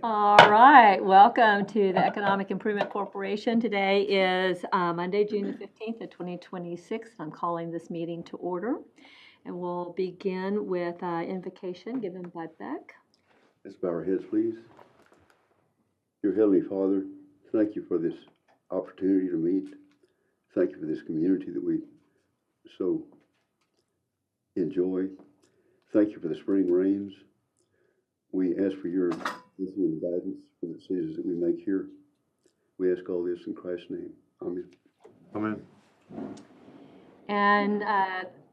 All right, welcome to the Economic Improvement Corporation. Today is Monday, June the 15th of 2026. I'm calling this meeting to order. And we'll begin with invocation given by Beck. Let's bow our heads, please. Dear Heavenly Father, thank you for this opportunity to meet. Thank you for this community that we so enjoy. Thank you for the spring rains. We ask for your wisdom and guidance for the decisions that we make here. We ask all this in Christ's name. Amen. Amen. And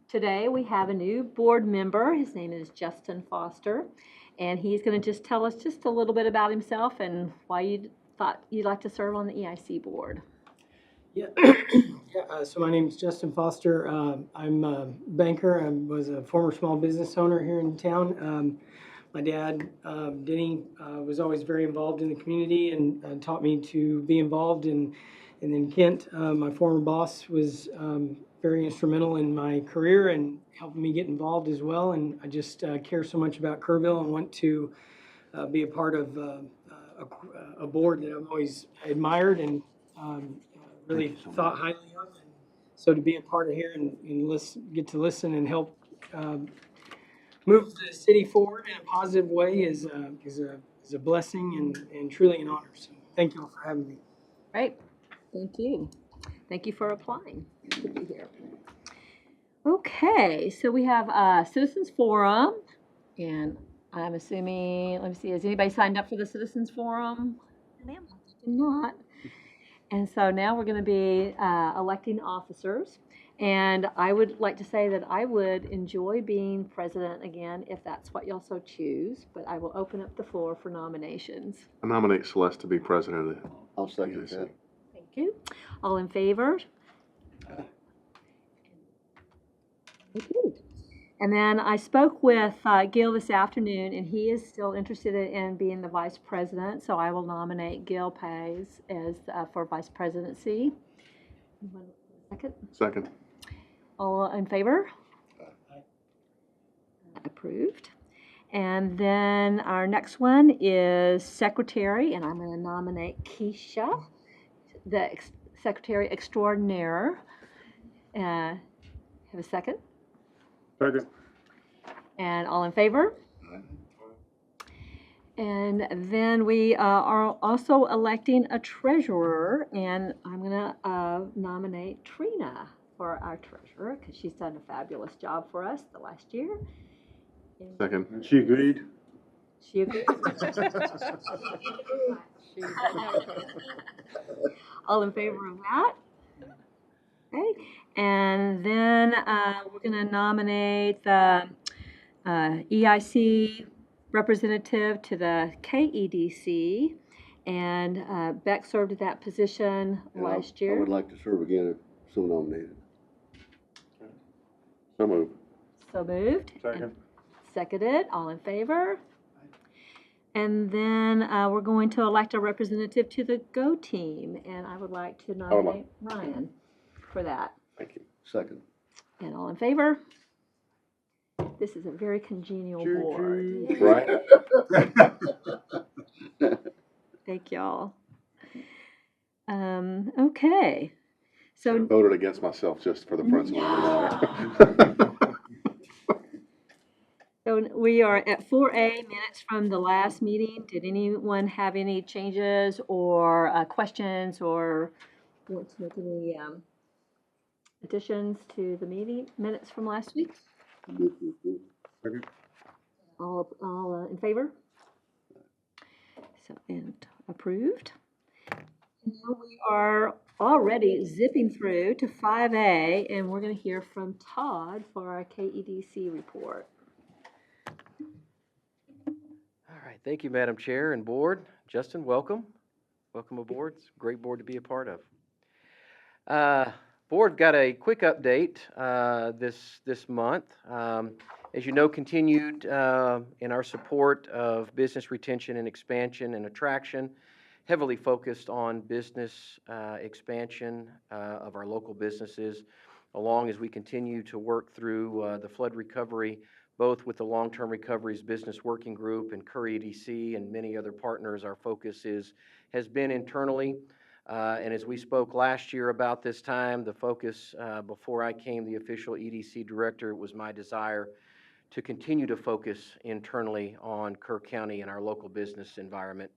today we have a new board member. His name is Justin Foster. And he's going to just tell us just a little bit about himself and why you thought you'd like to serve on the EIC board. Yeah. So my name is Justin Foster. I'm a banker. I was a former small business owner here in town. My dad, Denny, was always very involved in the community and taught me to be involved. And then Kent, my former boss, was very instrumental in my career and helping me get involved as well. And I just care so much about Kerrville and want to be a part of a board that I've always admired and really thought highly of. And so to be a part of here and get to listen and help move the city forward in a positive way is a blessing and truly an honor. So thank you all for having me. Right. Thank you. Thank you for applying. Good to be here. Okay, so we have a citizens forum, and I'm assuming, let me see, has anybody signed up for the citizens forum? Ma'am, not. And so now we're going to be electing officers. And I would like to say that I would enjoy being president again if that's what y'all so choose. But I will open up the floor for nominations. I nominate Celeste to be president of the I'll second that. Thank you. All in favor? Thank you. And then I spoke with Gil this afternoon, and he is still interested in being the vice president. So I will nominate Gil Pays as for vice presidency. Second. second. All in favor? Aye. Approved. And then our next one is secretary, and I'm going to nominate Keisha, the secretary extraordinaire. Have a second? Second. And all in favor? And then we are also electing a treasurer, and I'm going to nominate Trina for our treasurer because she's done a fabulous job for us the last year. Second. She agreed. She agreed. All in favor of that? Okay. And then we're going to nominate the EIC representative to the KEDC. And Beck served at that position last year. I would like to serve again if so nominated. So moved. So moved. Second. Seconded. All in favor? And then we're going to elect a representative to the GO team. And I would like to nominate Ryan for that. Thank you. Second. And all in favor? This is a very congenial board. Right? Thank y'all. Okay. I So voted against myself just for the principle. So we are at 4A, minutes from the last meeting. Did anyone have any changes or questions or want to make any additions to the meeting minutes from last week? Second. All in favor? So, and approved. Now we are already zipping through to 5A, and we're going to hear from Todd for our KEDC report. All right, thank you, Madam Chair and Board. Justin, welcome. Welcome aboard. It's a great board to be a part of. Board got a quick update this month. As you know, continued in our support of business retention and expansion and attraction, heavily focused on business expansion of our local businesses, along as we continue to work through the flood recovery both with the Long-Term Recoveries Business Working Group and Curry EDC and many other partners. Our focus has been internally. And as we spoke last year about this time, the focus, before I came the official EDC director, it was my desire to continue to focus internally on Kerr County and our local business environment.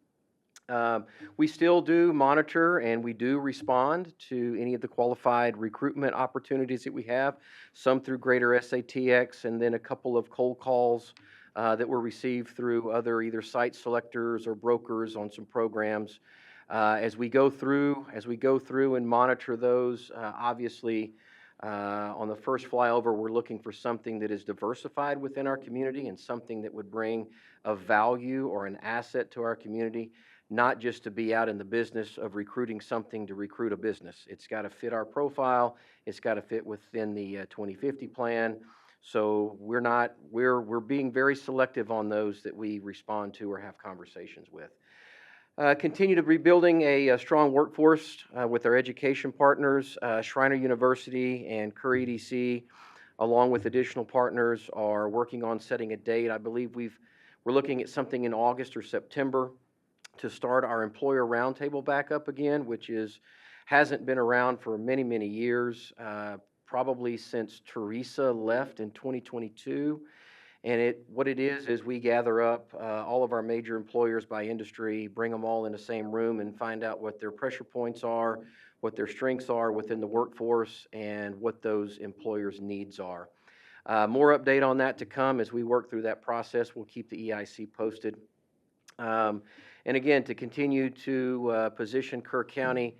We still do monitor and we do respond to any of the qualified recruitment opportunities that we have, some through Greater SATX, and then a couple of cold calls that were received through other either site selectors or brokers on some programs. As we go through and monitor those, obviously, on the first flyover, we're looking for something that is diversified within our community and something that would bring a value or an asset to our community, not just to be out in the business of recruiting something to recruit a business. It's got to fit our profile. It's got to fit within the 2050 plan. So we're being very selective on those that we respond to or have conversations with. Continue to rebuilding a strong workforce with our education partners. Schreiner University and Curry EDC, along with additional partners, are working on setting a date. I believe we're looking at something in August or September to start our employer roundtable back up again, which hasn't been around for many, many years, probably since Teresa left in 2022. And what it is we gather up all of our major employers by industry, bring them all in the same room and find out what their pressure points are, what their strengths are within the workforce, and what those employers' needs are. More update on that to come as we work through that process. We'll keep the EIC posted. And again, to continue to position Kerr County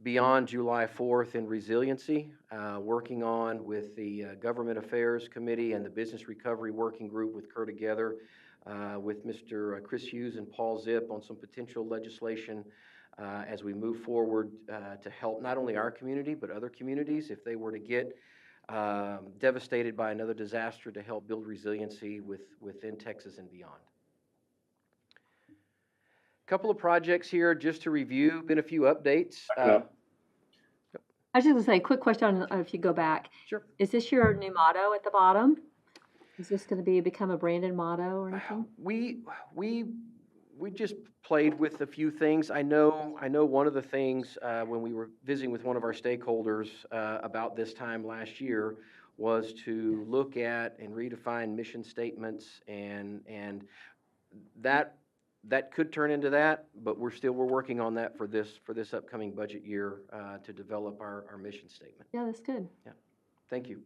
beyond July 4th in resiliency, working on with the Government Affairs Committee and the Business Recovery Working Group with Kerr Together, with Mr. Chris Hughes and Paul Zip on some potential legislation as we move forward to help not only our community but other communities if they were to get devastated by another disaster, to help build resiliency within Texas and beyond. Couple of projects here just to review, been a few updates. I was just going to say, quick question on if you go back. Sure. Is this your new motto at the bottom? Is this going to become a branded motto or anything? We just played with a few things. I know one of the things when we were visiting with one of our stakeholders about this time last year was to look at and redefine mission statements, and that could turn into that, but we're working on that for this upcoming budget year to develop our mission statement. Yeah, that's good. Yeah, thank you.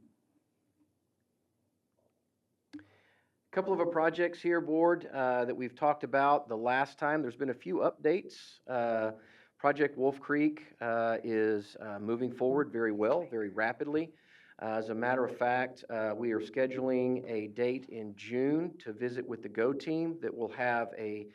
A couple of our projects here, board, that we've talked about the last time. There's been a few updates. Project Wolf Creek is moving forward very well, very rapidly. As a matter of fact, we are scheduling a date in June to visit with the GO team that will have a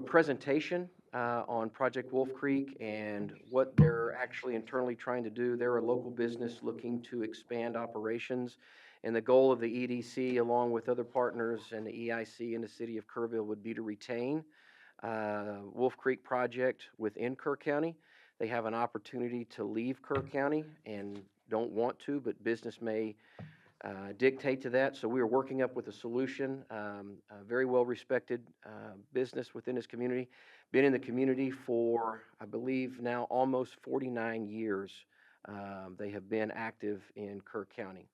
presentation on Project Wolf Creek and what they're actually internally trying to do. They're a local business looking to expand operations, and the goal of the EDC, along with other partners and the EIC and the city of Kerrville, would be to retain Wolf Creek project within Kerr County. They have an opportunity to leave Kerr County and don't want to, but business may dictate to that. So we are working up with a solution. A very well-respected business within this community. Been in the community for, I believe, now almost 49 years. They have been active in Kerr County.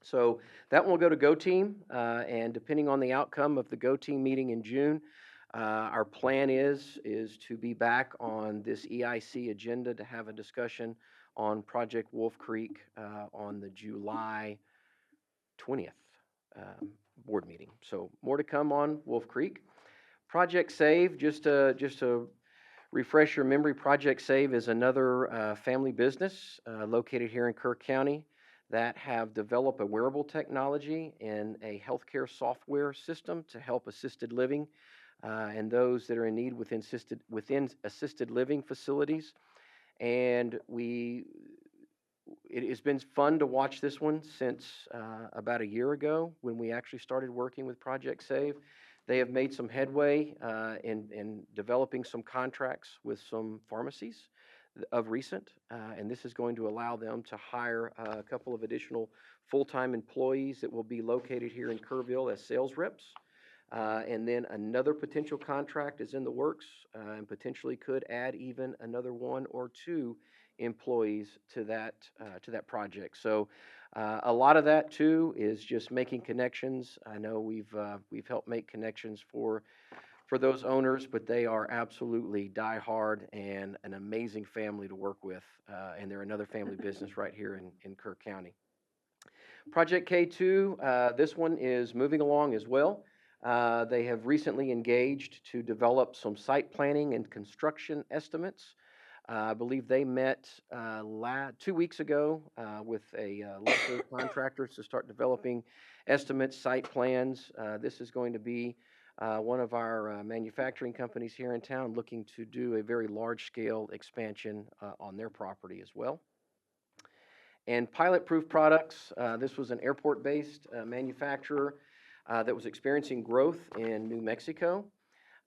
So that one will go to GO team, and depending on the outcome of the GO team meeting in June, our plan is to be back on this EIC agenda to have a discussion on Project Wolf Creek on the July 20th board meeting. So more to come on Wolf Creek. Project Save, just to refresh your memory, Project Save is another family business located here in Kerr County that have developed a wearable technology and a healthcare software system to help assisted living and those that are in need within assisted living facilities. And it has been fun to watch this one since about a year ago when we actually started working with Project Save. They have made some headway in developing some contracts with some pharmacies of recent, and this is going to allow them to hire a couple of additional full-time employees that will be located here in Kerrville as sales reps. And then another potential contract is in the works, and potentially could add even another 1 or 2 employees to that project. So a lot of that too is just making connections. I know we've helped make connections for those owners, but they are absolutely diehard and an amazing family to work with, and they're another family business right here in Kirk County. Project K2, this one is moving along as well. They have recently engaged to develop some site planning and construction estimates. I believe they met 2 weeks ago with a local contractor to start developing estimates, site plans. This is going to be one of our manufacturing companies here in town looking to do a very large-scale expansion on their property as well. And Pilot Proof Products, this was an airport-based manufacturer that was experiencing growth in New Mexico.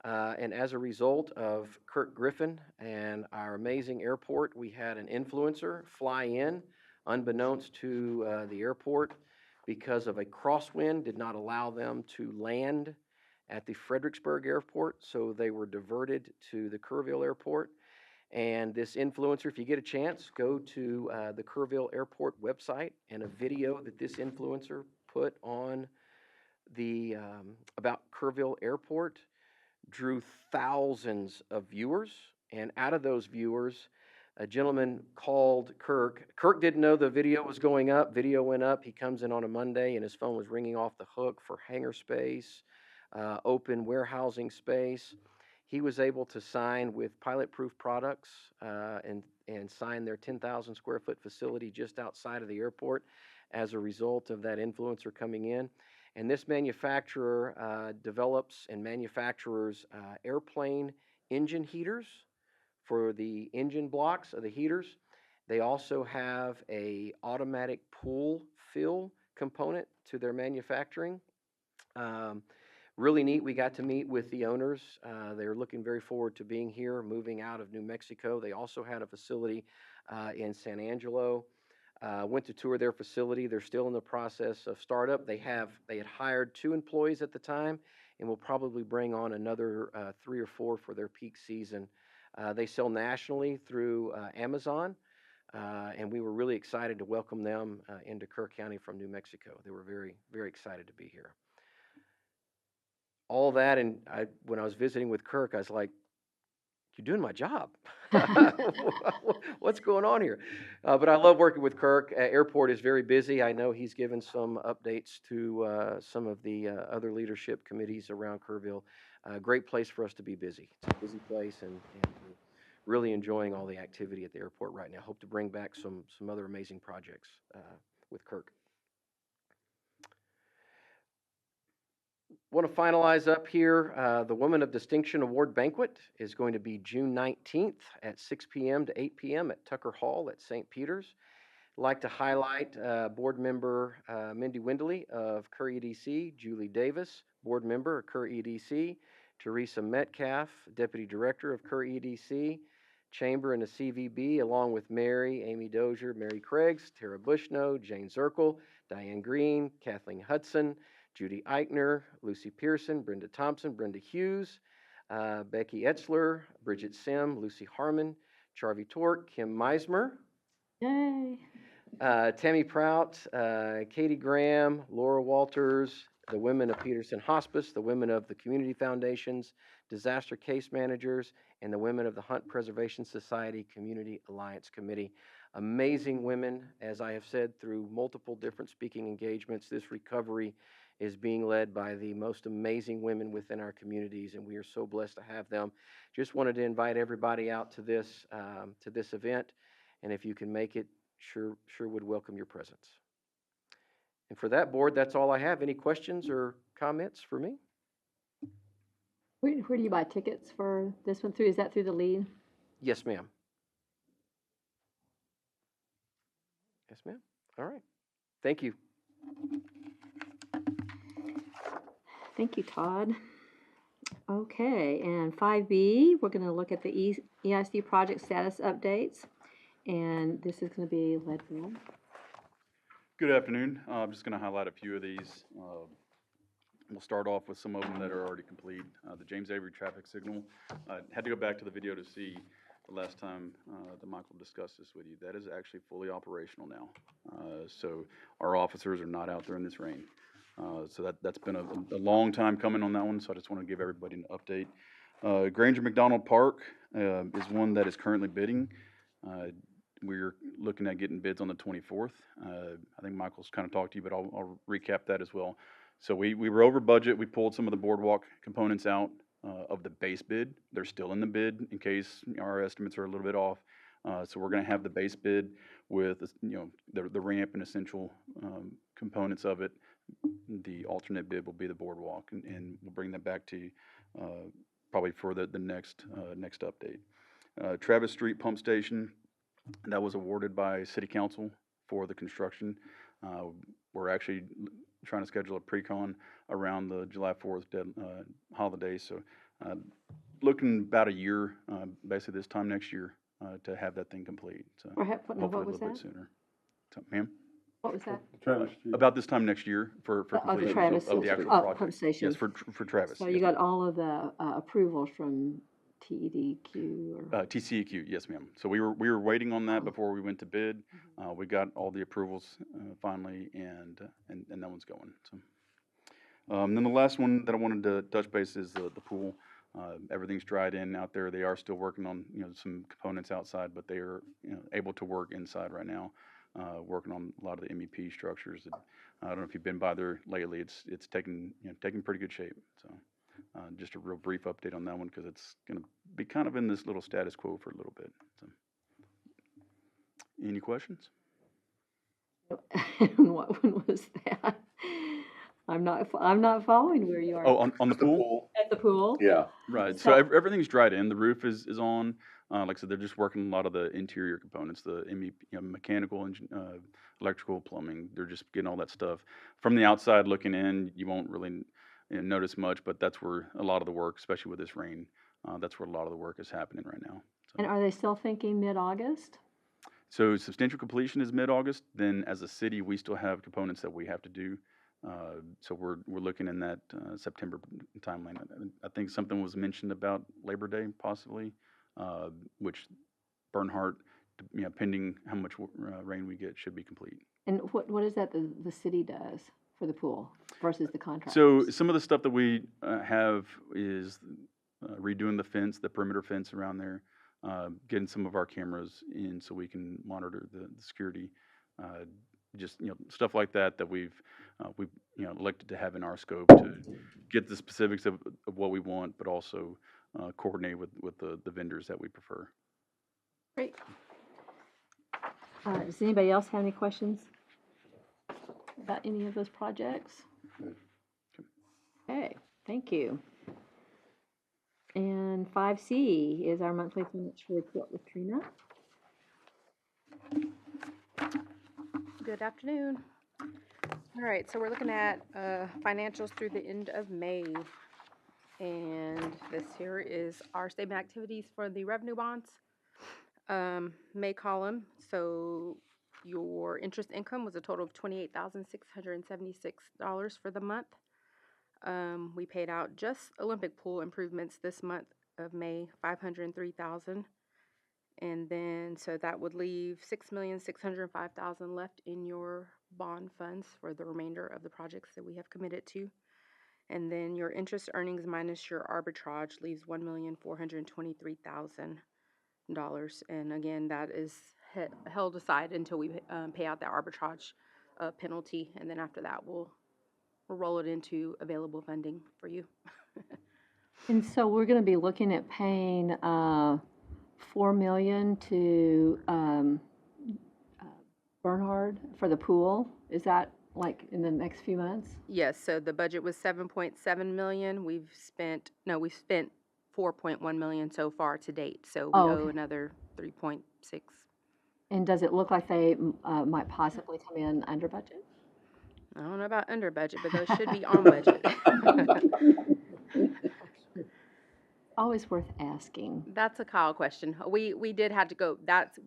And as a result of Kirk Griffin and our amazing airport, we had an influencer fly in, unbeknownst to the airport, because of a crosswind, did not allow them to land at the Fredericksburg Airport, so they were diverted to the Kerrville Airport. And this influencer, if you get a chance, go to the Kerrville Airport website, and a video that this influencer put on the about Kerrville Airport drew thousands of viewers. And out of those viewers, a gentleman called Kirk. Kirk didn't know the video was going up. Video went up. He comes in on a Monday, and his phone was ringing off the hook for hangar space, open warehousing space. He was able to sign with Pilot Proof Products and sign their 10,000 square foot facility just outside of the airport as a result of that influencer coming in. And this manufacturer develops and manufactures airplane engine heaters for the engine blocks of the heaters. They also have a automatic pool fill component to their manufacturing. Really neat. We got to meet with the owners. They're looking very forward to being here, moving out of New Mexico. They also had a facility in San Angelo. Went to tour their facility. They're still in the process of startup. They had hired 2 employees at the time, and will probably bring on another 3 or 4 for their peak season. They sell nationally through Amazon, and we were really excited to welcome them into Kirk County from New Mexico. They were very, very excited to be here. All that, and when I was visiting with Kirk, I was like, "You're doing my job. What's going on here?" But I love working with Kirk. Airport is very busy. I know he's given some updates to some of the other leadership committees around Kerrville. Great place for us to be busy. It's a busy place, and we're really enjoying all the activity at the airport right now. Hope to bring back some other amazing projects with Kirk. Want to finalize up here. The Women of Distinction Award Banquet is going to be June 19th at 6 p.m. to 8 p.m. at Tucker Hall at St. Peter's. I'd like to highlight board member Mindy Windley of Kerr EDC, Julie Davis, board member of Kerr EDC, Teresa Metcalf, deputy director of Kerr EDC, Chamber and the CVB, along with Mary, Amy Dozier, Mary Craigs, Tara Bushno, Jane Zirkle, Diane Green, Kathleen Hudson, Judy Eichner, Lucy Pearson, Brenda Thompson, Brenda Hughes, Becky Etzler, Bridget Sim, Lucy Harmon, Charvy Tork, Kim Meismer, Yay. Tammy Prout, Katie Graham, Laura Walters, the women of Peterson Hospice, the women of the Community Foundations, Disaster Case Managers, and the women of the Hunt Preservation Society Community Alliance Committee. Amazing women, as I have said through multiple different speaking engagements. This recovery is being led by the most amazing women within our communities, and we are so blessed to have them. Just wanted to invite everybody out to this event, and if you can make it, sure would welcome your presence. And for that, board, that's all I have. Any questions or comments for me? Where do you buy tickets for this one through? Is that through the lead? Yes, ma'am. Yes, ma'am. All right. Thank you. Thank you, Todd. Okay, and 5B, we're going to look at the EISD project status updates. And this is going to be led by. Good afternoon. I'm just going to highlight a few of these. We'll start off with some of them that are already complete. The James Avery traffic signal. I had to go back to the video to see the last time that Michael discussed this with you. That is actually fully operational now. So our officers are not out there in this rain. So that's been a long time coming on that one, so I just want to give everybody an update. Granger McDonald Park is one that is currently bidding. We're looking at getting bids on the 24th. I think Michael's kind of talked to you, but I'll recap that as well. So we were over budget. We pulled some of the boardwalk components out of the base bid. They're still in the bid in case our estimates are a little bit off. So we're going to have the base bid with the ramp and essential components of it. The alternate bid will be the boardwalk, and we'll bring that back to you probably for the next update. Travis Street Pump Station, that was awarded by City Council for the construction. We're actually trying to schedule a pre-con around the July 4th holiday, so looking about a year, basically this time next year, to have that thing complete. So What hopefully was a little bit that? sooner. So, ma'am? What was that? Travis Street. About this time next year for The completion Travis of the actual pump project. station. Yes, for Travis. So yes, you ma'am. got all of the approvals from TEDQ or? TCEQ, yes, ma'am. So we were waiting on that before we went to bid. We got all the approvals finally, and that one's going. So, then the last one that I wanted to touch base is the pool. Everything's dried in out there. They are still working on some components outside, but they are able to work inside right now. Working on a lot of the MEP structures. I don't know if you've been by there lately. It's taking pretty good shape. So. Just a real brief update on that one because it's going to be kind of in this little status quo for a little bit. So. Any questions? What one was that? I'm not following where you are. Oh, on the pool? At the pool? Yeah. Right. So everything's dried in. The roof is on. Like I said, they're just working a lot of the interior components, the MEP, mechanical, electrical, plumbing. They're just getting all that stuff. From the outside looking in, you won't really notice much, but that's where a lot of the work, especially with this rain, that's where a lot of the work is happening right now. So. And are they still thinking mid-August? So substantial completion is mid-August. Then as a city, we still have components that we have to do. So we're looking in that September timeline. I think something was mentioned about Labor Day possibly, which Bernhardt, pending how much rain we get, should be complete. And what is that the city does for the pool versus the contract? So some of the stuff that we have is redoing the fence, the perimeter fence around there, getting some of our cameras in so we can monitor the security, just stuff like that we've elected to have in our scope to get the specifics of what we want, but also coordinate with the vendors that we prefer. Great. Does anybody else have any questions about any of those projects? Okay, thank you. And 5C is our monthly financial report with Trina. Good afternoon. All right, so we're looking at financials through the end of May. And this here is our statement of activities for the revenue bonds. May column, so your interest income was a total of $28,676 for the month. We paid out just Olympic pool improvements this month of May, $503,000. And then, so that would leave $6,605,000 left in your bond funds for the remainder of the projects that we have committed to. And then your interest earnings minus your arbitrage leaves $1,423,000. And again, that is held aside until we pay out that arbitrage penalty. And then after that, we'll roll it into available funding for you. And so we're going to be looking at paying $4 million to Bernhard for the pool. Is that like in the next few months? Yes, so the budget was 7.7 million. We've spent 4.1 million so far to date. So we owe another 3.6. And does it look like they might possibly come in under budget? I don't know about under budget, but those should be on budget. Always worth asking. That's a Kyle question. We did have to go, that's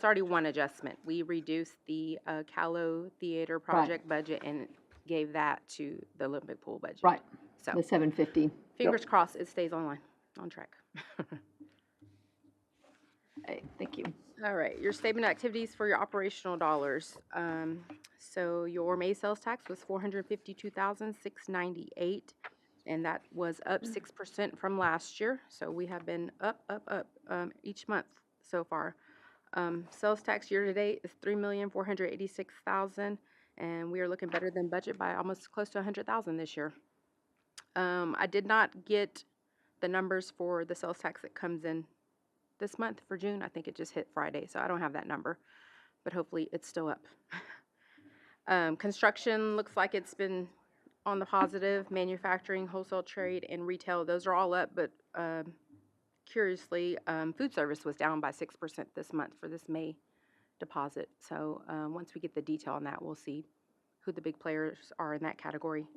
already one adjustment. We reduced the, Callow Theater project budget and gave that to the Olympic pool budget. Right, So, the 750. fingers crossed it stays on track. Okay, thank you. All right, your statement of activities for your operational dollars. So your May sales tax was 452,698, and that was up 6% from last year. So we have been up, each month so far. Sales tax year to date is 3,486,000, and we are looking better than budget by almost close to 100,000 this year. I did not get the numbers for the sales tax that comes in this month for June. I think it just hit Friday, so I don't have that number, but hopefully it's still up. Construction looks like it's been on the positive. Manufacturing, wholesale trade, and retail, those are all up, but curiously, food service was down by 6% this month for this May deposit. So once we get the detail on that, we'll see who the big players are in that category.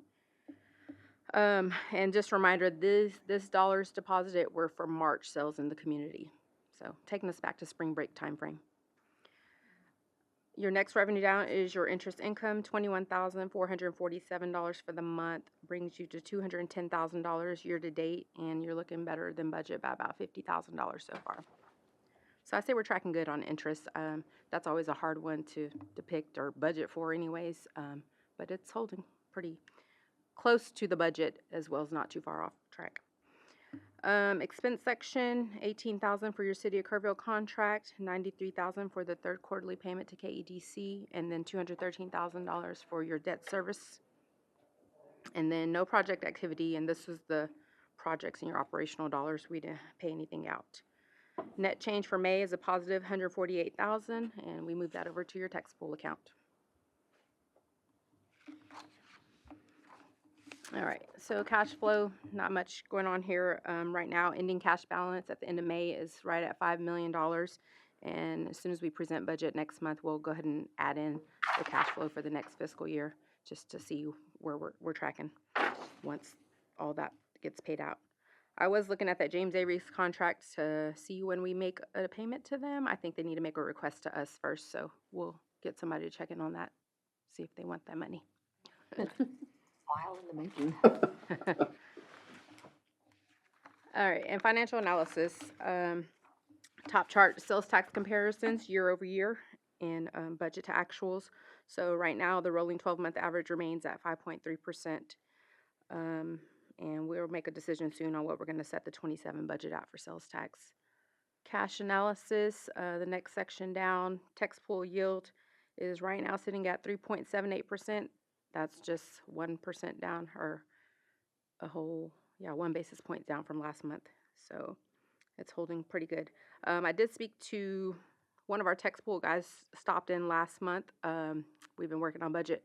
And just a reminder, this dollars deposited were for March sales in the community. So taking us back to spring break timeframe. Your next revenue down is your interest income, $21,447 for the month, brings you to $210,000 year to date, and you're looking better than budget by about $50,000 so far. So I say we're tracking good on interest. That's always a hard one to depict or budget for anyways, but it's holding pretty close to the budget as well as not too far off track. Expense section, $18,000 for your City of Kerrville contract, $93,000 for the third quarterly payment to KEDC, and then $213,000 for your debt service. And then no project activity, and this was the projects in your operational dollars. We didn't pay anything out. Net change for May is a positive $148,000, and we moved that over to your tax pool account. All right, so cash flow, not much going on here right now. Ending cash balance at the end of May is right at $5 million. And as soon as we present budget next month, we'll go ahead and add in the cash flow for the next fiscal year just to see where we're tracking once all that gets paid out. I was looking at that James Avery's contract to see when we make a payment to them. I think they need to make a request to us first, so we'll get somebody to check in on that, see if they want that money. While in the making. All right, and financial analysis. Top chart, sales tax comparisons year over year and budget to actuals. So right now, the rolling 12-month average remains at 5.3%. And we'll make a decision soon on what we're going to set the 27 budget at for sales tax. Cash analysis, the next section down, tax pool yield is right now sitting at 3.78%. That's just 1% down, or a whole, 1 basis point down from last month. So it's holding pretty good. I did speak to one of our tax pool guys, stopped in last month. We've been working on budget.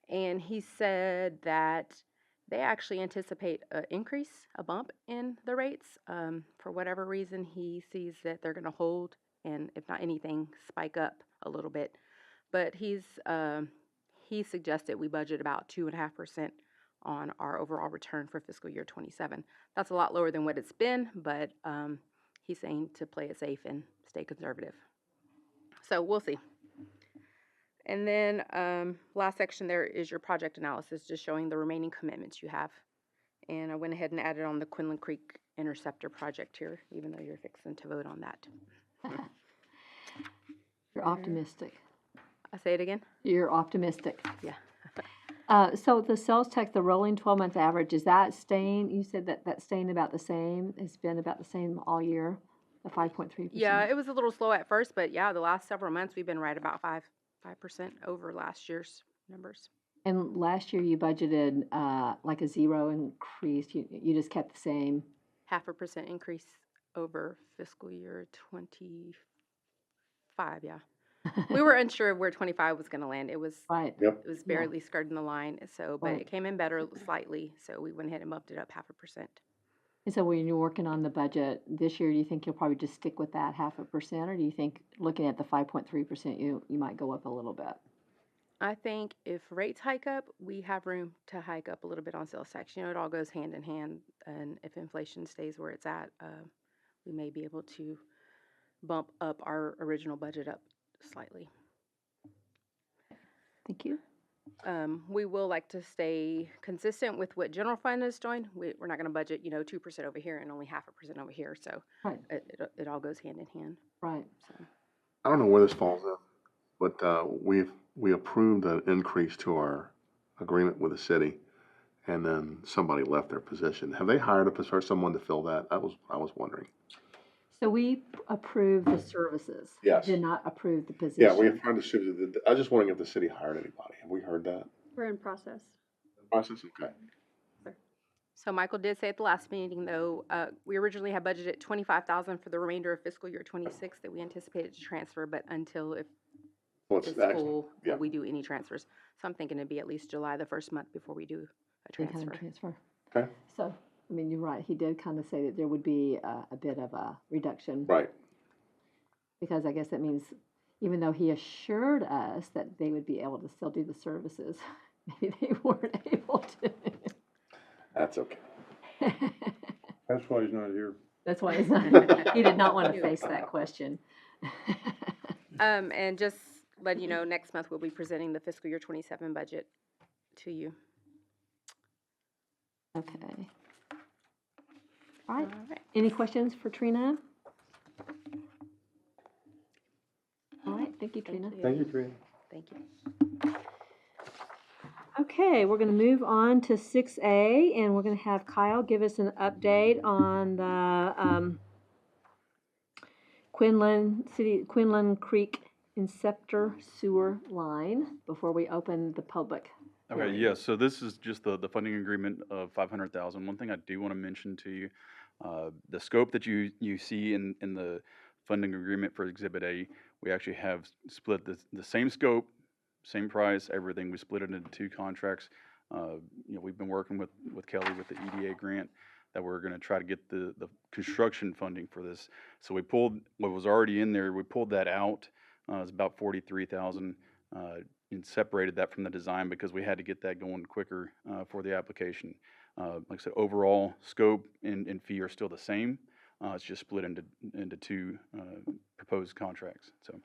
And he said that they actually anticipate an increase, a bump in the rates. For whatever reason, he sees that they're going to hold and, if not anything, spike up a little bit. But he suggested we budget about 2.5% on our overall return for fiscal year 27. That's a lot lower than what it's been, but he's saying to play it safe and stay conservative. So we'll see. And then last section there is your project analysis, just showing the remaining commitments you have. And I went ahead and added on the Quinlan Creek Interceptor project here, even though you're fixing to vote on that. You're optimistic. I say it again? You're optimistic. Yeah. So the sales tax, the rolling 12-month average, is that staying, you said that that's staying about the same? It's been about the same all year, the 5.3%? Yeah, it was a little slow at first, but yeah, the last several months we've been right about 5% over last year's numbers. And last year you budgeted like a 0 increase. You just kept the same. 0.5% increase over fiscal year 25, yeah. We were unsure of where 25 was going to land. It was Right. Yep. It was barely skirting the line, so, but Right. it came in better slightly, so we went ahead and bumped it up 0.5%. And so when you're working on the budget this year, do you think you'll probably just stick with that 0.5%, or do you think looking at the 5.3%, you might go up a little bit? I think if rates hike up, we have room to hike up a little bit on sales tax. You know, it all goes hand in hand, and if inflation stays where it's at, we may be able to bump up our original budget up slightly. Thank you. We will like to stay consistent with what general fund is doing. We're not gonna budget, 2% over here and only 0.5% over here, so Right, it all goes hand in hand, right. so. I don't know where this falls in, but we approved an increase to our agreement with the city, and then somebody left their position. Have they hired someone to fill that? I was wondering. So we approved the services. Yes. Did not approve the position. Yeah, we have hired the city. I was just wondering if the city hired anybody. Have we heard that? We're in process. Process, okay. So Michael did say at the last meeting, though, we originally had budgeted 25,000 for the remainder of fiscal year 26 that we anticipated to transfer, but until if Well, it's actually, full, yeah. will we do any transfers? So I'm thinking it'd be at least July, the first month before we do a Any kind transfer. of transfer. Okay. So, I mean, you're right, he did kind of say that there would be a bit of a reduction. Right. Because I guess that means, even though he assured us that they would be able to still do the services, maybe they weren't able to. That's okay. That's why he's not here. That's why he did not want to face that question. And just let you know, next month we'll be presenting the fiscal year 27 budget to you. Okay. All right, All right. any questions for Trina? All right, thank you, Trina. Thank you, Trina. Thank you. Okay, we're gonna move on to 6A, and we're gonna have Kyle give us an update on the Quinlan Creek Inceptor Sewer Line before we open the public. Okay, hearing. yeah, so this is just the funding agreement of 500,000. One thing I do want to mention to you, the scope that you see in the funding agreement for Exhibit A, we actually have split the same scope, same price, everything. We split it into 2 contracts. We've been working with Kelly with the EDA grant that we're going to try to get the construction funding for this. So we pulled what was already in there, we pulled that out. It's about 43,000. And separated that from the design because we had to get that going quicker for the application. Like I said, overall scope and fee are still the same. It's just split into 2 proposed contracts. So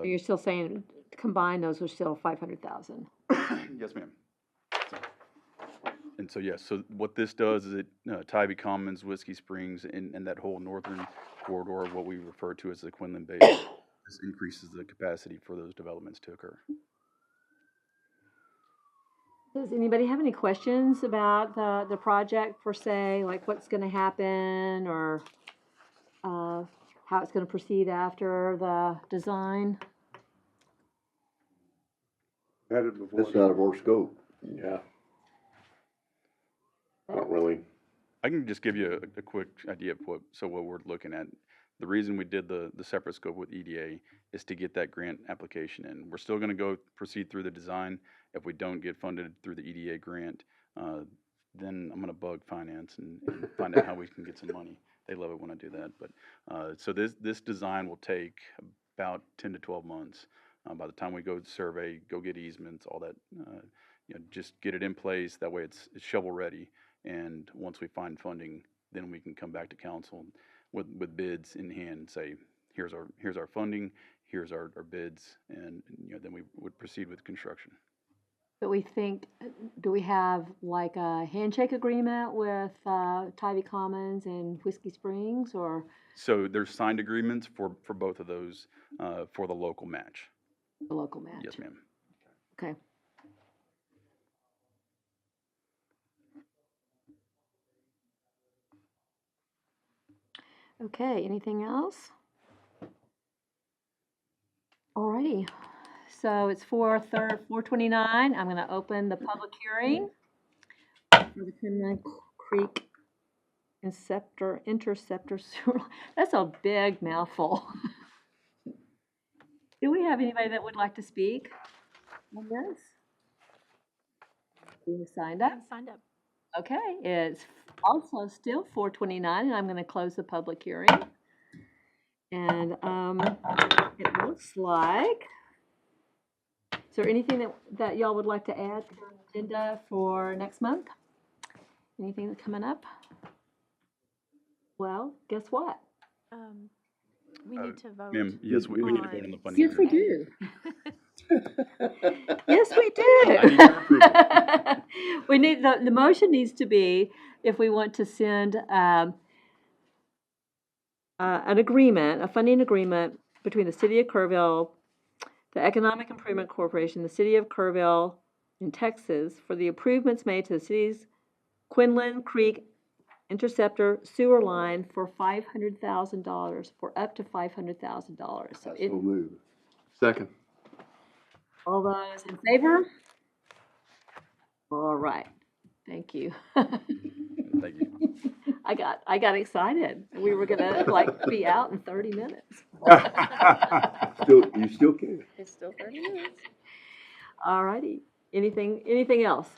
You're still saying, combine those are still 500,000? yes, ma'am. And so yes, so what this does is it Tybee Commons, Whiskey Springs, and that whole northern corridor, what we refer to as the Quinlan Bay, this increases the capacity for those developments to occur. Does anybody have any questions about the project per se, like what's gonna happen, or how it's gonna proceed after the design? Had it before. That's out of our scope. Yeah. I don't really. I can just give you a quick idea of what we're looking at. The reason we did the separate scope with EDA is to get that grant application in. We're still gonna proceed through the design. If we don't get funded through the EDA grant, then I'm gonna bug finance and find out how we can get some money. They love it when I do that, but, so this design will take about 10 to 12 months. By the time we go survey, go get easements, all that, just get it in place. That way it's shovel ready. And once we find funding, then we can come back to council with bids in hand and say, here's our funding, here's our bids, and then we would proceed with construction. But do we have like a handshake agreement with Tybee Commons and Whiskey Springs, or So there's signed agreements for both of those for the local match. the local match? Yes, ma'am. Okay. Okay, anything else? Alrighty, so it's 4:29. I'm gonna open the public hearing for the Quinlan Creek Interceptor Sewer. That's a big mouthful. Do we have anybody that would like to speak on this? You signed up? Signed up. Okay, it's also still 4:29, and I'm going to close the public hearing. And it looks like Is there anything that y'all would like to add to the agenda for next month? Anything that's coming up? Well, guess what? We need to vote. Ma'am, yes, we need to vote on the funding. Yes, we agreement. do. Yes, we I need your approval. do. We need, the motion needs to be if we want to send an agreement, a funding agreement between the City of Kerrville, the Economic Improvement Corporation, the City of Kerrville in Texas for the improvements made to the city's Quinlan Creek Interceptor sewer line for $500,000, for up to $500,000. So So move. Second. all those in favor? All right, thank you. Thank you. I got excited. We were gonna like be out in 30 minutes. You still can. It's still 30 minutes. All righty. Anything else?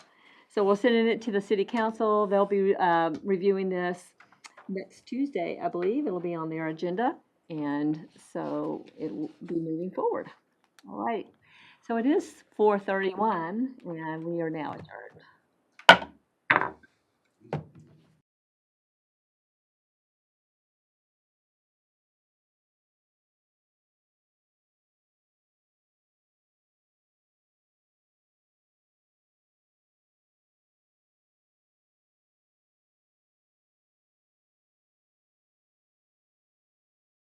So we'll send it to the city council. They'll be reviewing this next Tuesday, I believe. It'll be on their agenda. And so it will be moving forward. All right. So it is 4:31 and we are now adjourned.